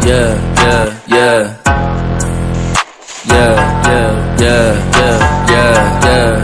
Yeah, yeah, yeah. Yeah, yeah, yeah, yeah, yeah, yeah.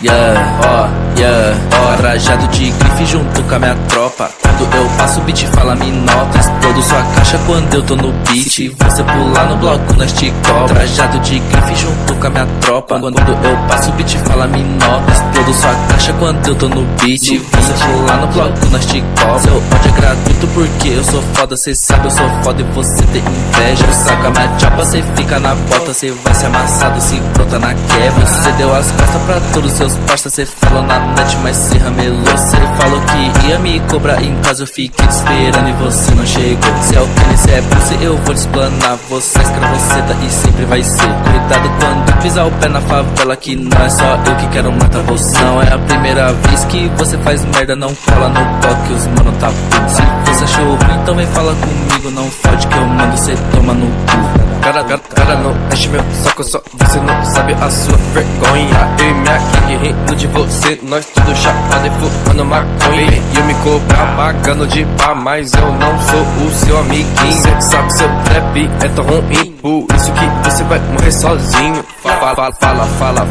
Yeah, ó, yeah, ó. Trajado de grife junto com a minha tropa. Quando eu passo o beat fala me nota. Explodo sua caixa quando eu tô no beat. Se você pular no bloco nós te cobra. Trajado de grife junto com a minha tropa. Quando eu passo o beat fala me nota. Explodo sua caixa quando eu tô no beat. Se você pular no bloco nós te cobra. Seu ódio é gratuito porque eu sou foda. Cê sabe eu sou foda e você tem inveja. Eu saco a minha chapa, cê fica na bota. Cê vai ser amassado se brota na quebra. Cê deu as costas pra todos seus parça. Cê falou na net mas cê ramelou. Cê falou que ia me cobrar em casa, eu fiquei te esperando e você não chegou. Se é o que cê é pussy, eu vou te explanar. Você é escravoceta e sempre vai ser. Cuidado quando pisar o pé na favela, que não é só eu que quero matar você. Não é a primeira vez que você faz merda, não cola no toque, os mano tá puto. Se você achou ruim, então vem fala comigo. Não fode que eu mando, cê toma no cu. Cara não enche meu saco, só você não sabe a sua vergonha. Eu e minha gang rindo de você, nós tudo chapado e fumando maconha. E eu me cobrar pagando de pá, mas eu não sou o seu amiguinho. Cê sabe seu trap é tão ruim, por isso que você vai morrer sozinho.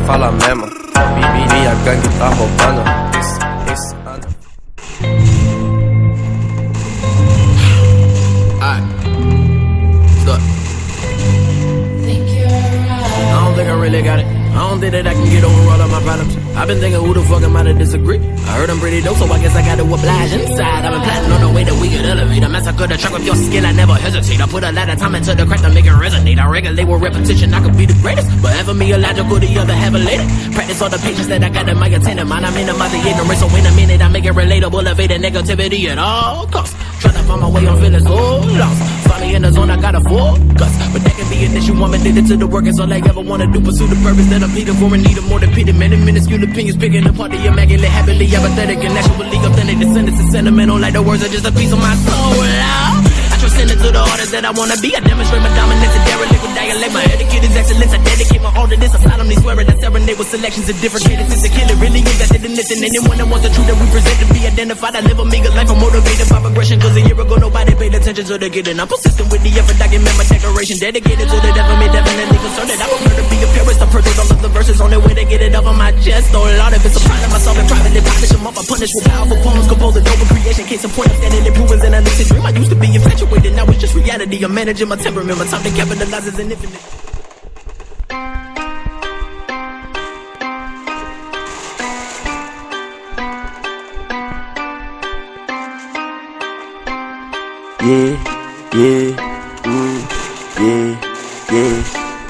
Fala mesmo. Minha gangue tá roubando esse ano. I don't think I really got it. I don't think that I can get over all of my problems. I've been thinking who the fuck am I to disagree? I heard I'm pretty dope, so I guess I got to oblige inside. I've been plotting on the way that we could elevate. I massacre the track with your skill, I never hesitate. I put a lot of time into the craft to make it resonate. I regulate with repetition, I could be the greatest, but half of me illogical, the other half elated. Practice all the patience that I got in my attendant mind. I minimize the ignorance, so in a minute I make it relatable, evade negativity at all costs. Trying to find my way, I'm feeling so lost. Find me in the zone, I got a focus, but that can be an issue. I'm addicted to the work, it's all I ever wanna do. Pursue the purpose that I'm pleading for and need more than pity. Many minuscule opinions picking apart the immaculate, happily apathetic and naturally authentic. The sentence is sentimental, like the words are just a piece of my soul. I transcend it to the artist that I wanna be. I demonstrate my dominance and derelict with dialect. My etiquette is excellence. I dedicate my all to this. I solemnly swear it. I serenade with selections of different cadences. The killer really invested in this, and anyone that wants the truth that we present to be identified. I live a meager life. I'm motivated by progression. Cause a year ago nobody paid attention to the getting. I'm persistent with the effort. Document my declaration. Dedicated to the devil. Me definitely concerned that I prefer to be a purist. I purchase all of the verses on their way to get it off of my chest. Oh Lord, if it's a pride of myself and privately polish them off. I punish with powerful poems. Compose a noble creation. Case in point, I'm standing improvements and a lucid dream. I used to be infatuated. Now it's just reality. I'm managing my temperament. My time to capitalize is an infinite. Yeah, yeah, yeah.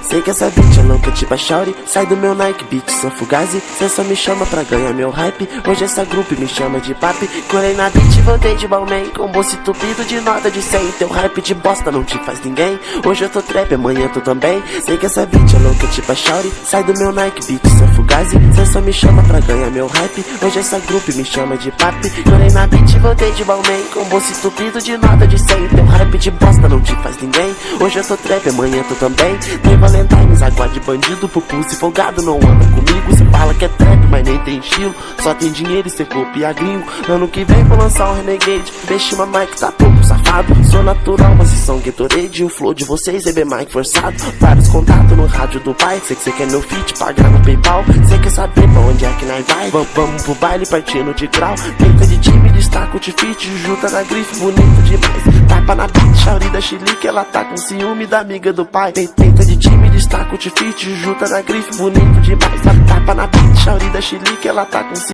Sei que essa beat é louca tipo a Shawty. Sai do meu Nike Beat, sou fugazi. Cê só me chama pra ganhar meu hype. Hoje essa grupo me chama de papi. Colei na beat, voltei de Balmain. Com bolso entupido de nota de 100. Teu hype de bosta não te faz ninguém. Hoje eu tô trap, amanhã tu também. Sei que essa beat é louca tipo a Shawty. Sai do meu Nike Beat, sou fugazi. Cê só me chama pra ganhar meu hype. Hoje essa grupo me chama de papi. Colei na beat, voltei de Balmain. Com bolso entupido de nota de 100. Teu hype de bosta não te faz ninguém. Hoje eu tô trap, amanhã tu também. Tem Valentine's, água de bandido, pupus folgado não anda comigo. Cê fala que é trap, mas nem tem estilo. Só tem dinheiro e cê copia gringo. Ano que vem vou lançar um Renegade. Deixa uma mic, tá pouco safado. Sou natural, mas vocês são Gatorade. O flow de vocês é bem mic forçado. Vários contatos no rádio do pai. Sei que cê quer meu feat, pagar no PayPal. Cê quer saber pra onde é que nós vai? Vamos pro baile partindo de grau. Pinta de time, destaca o tifite. Juta na grife, bonito demais. Tapa na beat, Shawty da Chilique. Ela tá com ciúme da amiga do pai. Pinta de time, destaca o tifite. Juta na grife, bonito demais. Tapa na beat, Shawty da Chilique. Ela tá com ciúme.